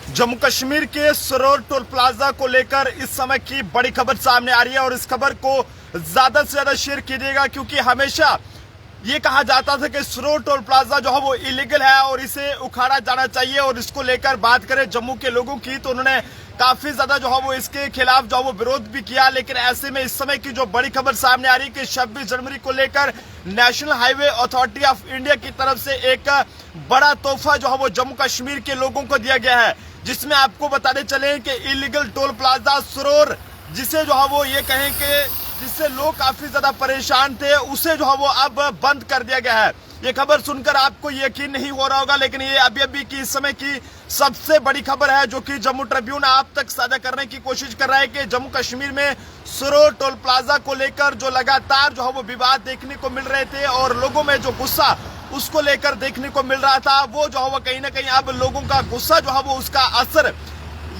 जम्मू कश्मीर के Saror toll plaza को लेकर इस समय की बड़ी खबर सामने आ रही है और इस खबर को ज्यादा से ज्यादा शेयर कीजिएगा, क्योंकि हमेशा ये कहा जाता था कि सरोर टोल प्लाजा जो है वो इलीगल है और इसे उखाड़ा जाना चाहिए। और इसको लेकर बात करें जम्मू के लोगों की तो उन्होंने काफी ज्यादा जो है वो इसके खिलाफ जो है वो विरोध भी किया। लेकिन ऐसे में इस समय की जो बड़ी खबर सामने आ रही है कि 26 जनवरी को लेकर national highway authority of India की तरफ से एक बड़ा तोहफा जो है वो जम्मू कश्मीर के लोगों को दिया गया है, जिसमें आपको बताते चले कि इलीगल टोल प्लाजा सरोर, जिसे जो है वो ये कहें कि जिससे लोग काफी ज्यादा परेशान थे, उसे जो है वो अब बंद कर दिया गया है। ये खबर सुनकर आपको यकीन नहीं हो रहा होगा, लेकिन ये अभी की इस समय की सबसे बड़ी खबर है जो कि जम्मू ट्रिब्यून आप तक साझा करने की कोशिश कर रहा है कि जम्मू कश्मीर में सरोर टोल प्लाजा को लेकर जो लगातार जो है वो विवाद देखने को मिल रहे थे और लोगों में जो गुस्सा उसको लेकर देखने को मिल रहा था, वो जो है वो कहीं ना कहीं अब लोगों का गुस्सा जो है वो उसका असर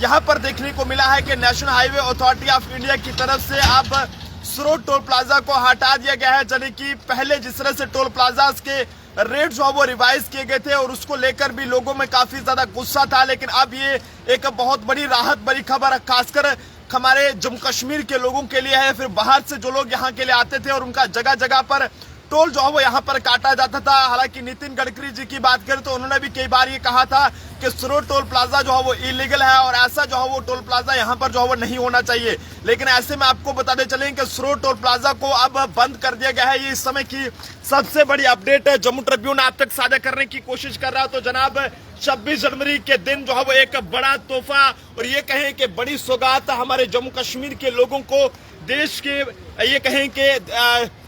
यहाँ पर देखने को मिला है कि national highway authority of India की तरफ से अब सरोर टोल प्लाजा को हटा दिया गया है। यानी कि पहले जिस तरह से टोल प्लाजा के रेट जो है वो रिवाइज किए गए थे और उसको लेकर भी लोगों में काफी ज्यादा गुस्सा था, लेकिन अब ये एक बहुत बड़ी राहत भरी खबर है, खासकर हमारे जम्मू कश्मीर के लोगों के लिए है। फिर बाहर से जो लोग यहाँ के लिए आते थे और उनका जगह जगह पर टोल जो है वो यहाँ पर काटा जाता था। हालांकि नितिन गडकरी जी की बात करें तो उन्होंने भी कई बार ये कहा था कि सरोर टोल प्लाजा जो है वो इलीगल है और ऐसा जो है वो टोल प्लाजा यहाँ पर जो है वो नहीं होना चाहिए। लेकिन ऐसे में आपको बताते चलें कि सरोर टोल प्लाजा को अब बंद कर दिया गया है। ये इस समय की सबसे बड़ी अपडेट है, जम्मू ट्रिब्यून आप तक साझा करने की कोशिश कर रहा है। तो जनाब 26 जनवरी के दिन जो है वो एक बड़ा तोहफा और ये कहें कि बड़ी सौगात हमारे जम्मू कश्मीर के लोगों को देश के ये कहें कि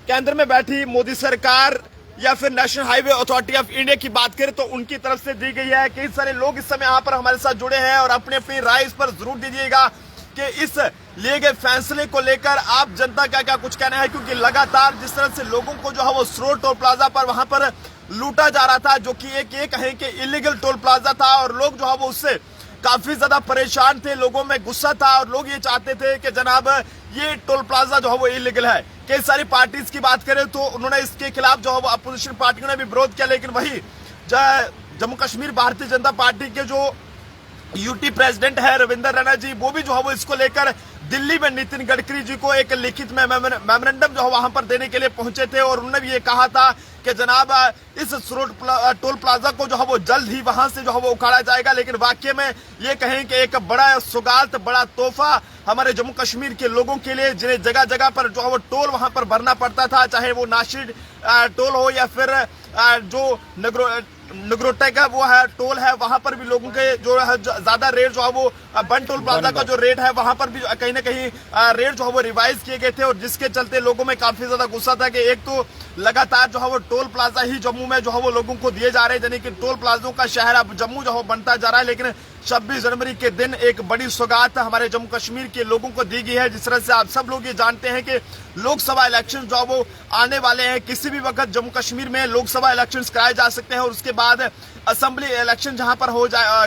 केंद्र में बैठी मोदी सरकार या फिर national highway authority of India की बात करें तो उनकी तरफ से दी गई है। कई सारे लोग इस समय यहाँ पर हमारे साथ जुड़े हैं और अपनी अपनी राय इस पर जरूर दीजिएगा कि इस लिए गए फैसले को लेकर आप जनता का क्या कुछ कहना है, क्योंकि लगातार जिस तरह से लोगों को जो है वो सरोर टोल प्लाजा पर वहां पर लूटा जा रहा था, जो कि एक ये कहें कि इलीगल टोल प्लाजा था और लोग जो है वो उससे काफी ज्यादा परेशान थे, लोगों में गुस्सा था और लोग ये चाहते थे कि जनाब ये टोल प्लाजा जो है वो इलीगल है। कई सारी पार्टीज की बात करें तो उन्होंने इसके खिलाफ जो है वो अपोजिशन पार्टियों ने भी विरोध किया, लेकिन वही जम्मू कश्मीर भारतीय जनता पार्टी के जो यूटी प्रेसिडेंट है रविंदर रैना जी, वो भी जो है वो इसको लेकर दिल्ली में नितिन गडकरी जी को एक लिखित में मेमोरेंडम जो है वहां पर देने के लिए पहुंचे थे और उन्होंने भी ये कहा था कि जनाब इस सरोर टोल प्लाजा को जो है वो जल्द ही वहां से जो है वो उखाड़ा जाएगा। लेकिन वाकई में ये कहें कि एक बड़ा सौगात, बड़ा तोहफा हमारे जम्मू कश्मीर के लोगों के लिए, जिन्हें जगह जगह पर जो है वो टोल वहां पर भरना पड़ता था, चाहे वो नाशिर टोल हो या फिर जो नगरोटे का वो है टोल है, वहां पर भी लोगों के जो है ज्यादा रेट जो है वो बन टोल प्लाजा का जो रेट है वहां पर भी कहीं ना कहीं रेट जो है वो रिवाइज किए गए थे और जिसके चलते लोगों में काफी ज्यादा गुस्सा था कि एक तो लगातार जो है वो टोल प्लाजा ही जम्मू में जो है वो लोगों को दिए जा रहे हैं, यानी कि टोल प्लाजों का शहर अब जम्मू जो है बनता जा रहा है। लेकिन 26 जनवरी के दिन एक बड़ी सौगात हमारे जम्मू कश्मीर के लोगों को दी गई है। जिस तरह से आप सब लोग ये जानते हैं कि लोकसभा इलेक्शन जो वो आने वाले हैं, किसी भी वक्त जम्मू कश्मीर में लोकसभा इलेक्शन कराए जा सकते हैं और उसके बाद असेंबली इलेक्शन जहां पर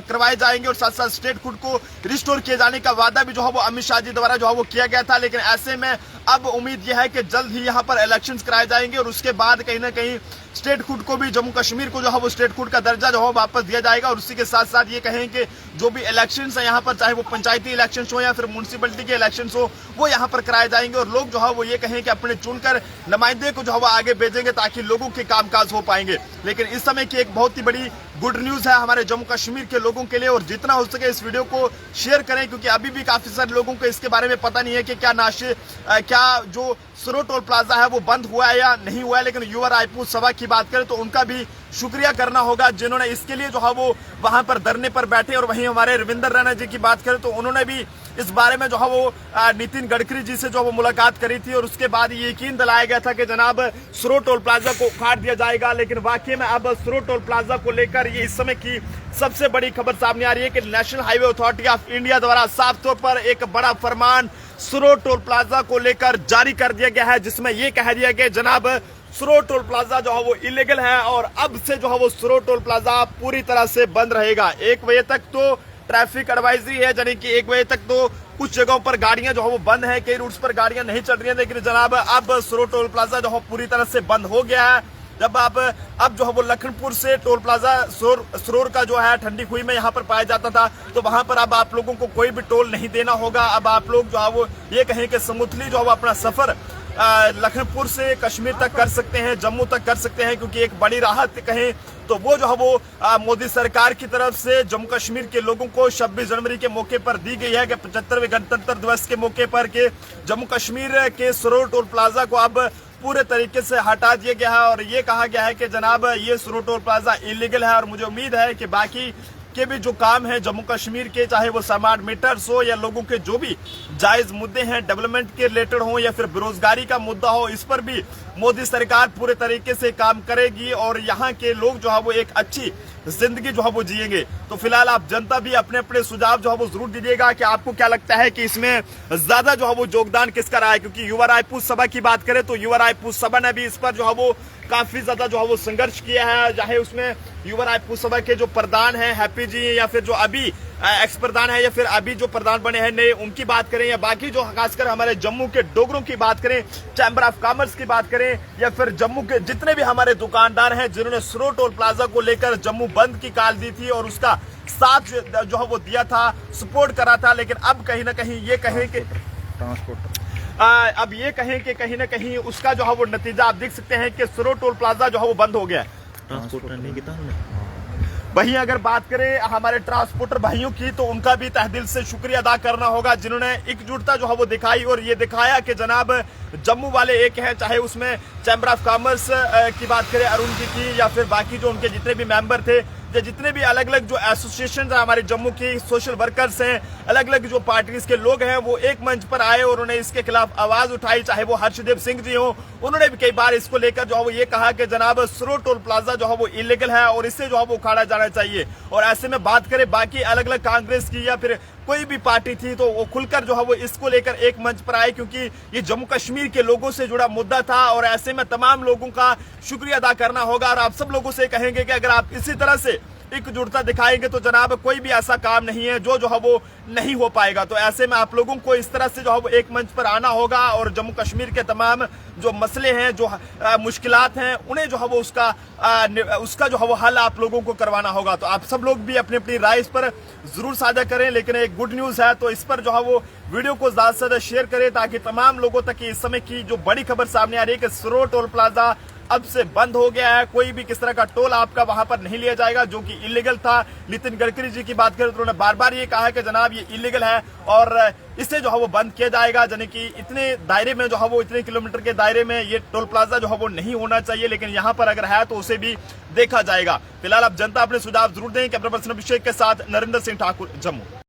करवाए जाएंगे और साथ साथ स्टेटहुड को रिस्टोर किए जाने का वादा भी जो है वो अमित शाह जी द्वारा जो है वो किया गया था। लेकिन ऐसे में अब उम्मीद यह है कि जल्द ही यहां पर इलेक्शन कराए जाएंगे और उसके बाद कहीं ना कहीं स्टेटहुड को भी, जम्मू कश्मीर को जो है वो स्टेटहुड का दर्जा जो है वापस दिया जाएगा। और उसी के साथ साथ ये कहें कि जो भी इलेक्शंस है यहाँ पर, चाहे वो पंचायती इलेक्शंस हो या फिर म्युनिसिपैलिटी के इलेक्शंस हो, वो यहाँ पर कराए जाएंगे और लोग जो है वो ये कहें कि अपने चुनकर नुमाइंदे को जो है वो आगे भेजेंगे ताकि लोगों के कामकाज हो पाएंगे। लेकिन इस समय की एक बहुत ही बड़ी गुड न्यूज है हमारे जम्मू कश्मीर के लोगों के लिए और जितना हो सके इस वीडियो को शेयर करें, क्योंकि अभी भी काफी सारे लोगों को इसके बारे में पता नहीं है कि क्या जो सरोर टोल प्लाजा है वो बंद हुआ है या नहीं हुआ है। लेकिन युवा राजपूत सभा की बात करें तो उनका भी शुक्रिया करना होगा जिन्होंने इसके लिए जो है वो वहां पर धरने पर बैठे। और वहीं हमारे रविंदर रैना जी की बात करें तो उन्होंने भी इस बारे में जो है वो नितिन गडकरी जी से जो वो मुलाकात करी थी और उसके बाद ये यकीन दिलाया गया था कि जनाब सरोर टोल प्लाजा को उखाड़ दिया जाएगा। लेकिन वाकई में अब सरोर टोल प्लाजा को लेकर ये इस समय की सबसे बड़ी खबर सामने आ रही है कि national highway authority of India द्वारा साफ तौर पर एक बड़ा फरमान सरोर टोल प्लाजा को लेकर जारी कर दिया गया है, जिसमें यह कह दिया गया जनाब सरोर टोल प्लाजा जो है वो इलीगल है और अब से जो है वो सरोर टोल प्लाजा पूरी तरह से बंद रहेगा। 1 बजे तक तो ट्रैफिक एडवाइजरी है, यानी कि 1 बजे तक तो कुछ जगहों पर गाड़ियां जो है वो बंद है, कई रूट्स पर गाड़ियां नहीं चल रही हैं। लेकिन जनाब अब सरोर टोल प्लाजा जो है पूरी तरह से बंद हो गया है। जब आप अब जो है वो लखनपुर से टोल प्लाजा सरोर का जो है ठंडी खुई में यहाँ पर पाया जाता था, तो वहां पर अब आप लोगों को कोई भी टोल नहीं देना होगा। अब आप लोग जो है वो ये कहें कि स्मूथली जो है वो अपना सफर लखनपुर से कश्मीर तक कर सकते हैं, जम्मू तक कर सकते हैं, क्योंकि एक बड़ी राहत कहें तो वो जो है वो मोदी सरकार की तरफ से जम्मू कश्मीर के लोगों को 26 जनवरी के मौके पर दी गई है कि 75वें गणतंत्र दिवस के मौके पर के जम्मू कश्मीर के सरोर टोल प्लाजा को अब पूरे तरीके से हटा दिया गया है और ये कहा गया है कि जनाब ये सरोर टोल प्लाजा इलीगल है। और मुझे उम्मीद है कि बाकी के भी जो काम है जम्मू कश्मीर के, चाहे वो स्मार्ट मीटर्स हो या लोगों के जो भी जायज मुद्दे हैं डेवलपमेंट के रिलेटेड हो या फिर बेरोजगारी का मुद्दा हो, इस पर भी मोदी सरकार पूरे तरीके से काम करेगी और यहाँ के लोग जो है वो एक अच्छी जिंदगी जो है वो जिएंगे। तो फिलहाल आप जनता भी अपने अपने सुझाव जो है वो जरूर दीजिएगा कि आपको क्या लगता है कि इसमें ज्यादा जो है वो योगदान किसका रहा है, क्योंकि युवा राजपूत सभा की बात करें तो युवा राजपूत सभा ने भी इस पर जो है वो काफी ज्यादा जो है वो संघर्ष किया है। चाहे उसमें युवा राजपूत सभा के जो प्रधान हैं हैप्पी जी, या फिर जो अभी एक्स प्रधान है, या फिर अभी जो प्रधान बने हैं नए उनकी बात करें, या बाकी जो खासकर हमारे जम्मू के डोगरों की बात करें, चैम्बर ऑफ कॉमर्स की बात करें, या फिर जम्मू के जितने भी हमारे दुकानदार हैं जिन्होंने सरोर टोल प्लाजा को लेकर जम्मू बंद की काल दी थी और उसका साथ जो है वो दिया था, सपोर्ट करा था, लेकिन अब कहीं ना कहीं ये कहें कि अब ये कहें कि कहीं ना कहीं उसका जो है वो नतीजा आप देख सकते हैं कि सरोर टोल प्लाजा जो है वो बंद हो गया है। वहीं अगर बात करें हमारे ट्रांसपोर्टर भाइयों की तो उनका भी तहदिल से शुक्रिया अदा करना होगा जिन्होंने एकजुटता जो है वो दिखाई और ये दिखाया कि जनाब जम्मू वाले एक हैं, चाहे उसमें चैम्बर ऑफ कॉमर्स की बात करें अरुण जी की, या फिर बाकी जो उनके जितने भी मेंबर थे, या जितने भी अलग अलग जो एसोसिएशन हमारे जम्मू की सोशल वर्कर्स हैं, अलग अलग जो पार्टीज के लोग हैं, वो एक मंच पर आए और उन्होंने इसके खिलाफ आवाज उठाई। चाहे वो हर्षदेव सिंह जी हो, उन्होंने भी कई बार इसको लेकर जो है वो ये कहा कि जनाब सरोर टोल प्लाजा जो है वो इलीगल है और इससे जो है वो उखाड़ा जाना चाहिए। और ऐसे में बात करें बाकी अलग अलग कांग्रेस की या फिर कोई भी पार्टी थी तो वो खुलकर जो है वो इसको लेकर एक मंच पर आए, क्योंकि ये जम्मू कश्मीर के लोगों से जुड़ा मुद्दा था। और ऐसे में तमाम लोगों का शुक्रिया अदा करना होगा और आप सब लोगों से कहेंगे कि अगर आप इसी तरह से एकजुटता दिखाएंगे तो जनाब कोई भी ऐसा काम नहीं है जो है वो नहीं हो पाएगा। तो ऐसे में आप लोगों को इस तरह से जो है वो एक मंच पर आना होगा और जम्मू कश्मीर के तमाम जो मसले हैं, जो मुश्किलात हैं, उन्हें जो है वो उसका जो है वो हल आप लोगों को करवाना होगा। तो आप सब लोग भी अपनी अपनी राय इस पर जरूर साझा करें, लेकिन एक गुड न्यूज है तो इस पर जो है वो वीडियो को ज्यादा से ज्यादा शेयर करें ताकि तमाम लोगों तक इस समय की जो बड़ी खबर सामने आ रही है कि सरोर टोल प्लाजा अब से बंद हो गया है, कोई भी किस तरह का टोल आपका वहां पर नहीं लिया जाएगा जो कि इलीगल था। नितिन गडकरी जी की बात करें तो उन्होंने बार बार ये कहा है कि जनाब ये इलीगल है और इसे जो है वो बंद किया जाएगा, यानी कि इतने दायरे में जो है वो इतने किलोमीटर के दायरे में ये टोल प्लाजा जो है वो नहीं होना चाहिए, लेकिन यहाँ पर अगर है तो उसे भी देखा जाएगा। फिलहाल अब जनता अपने सुझाव जरूर दें। कैमरा पर्सन अभिषेक के साथ नरेंद्र सिंह ठाकुर, जम्मू।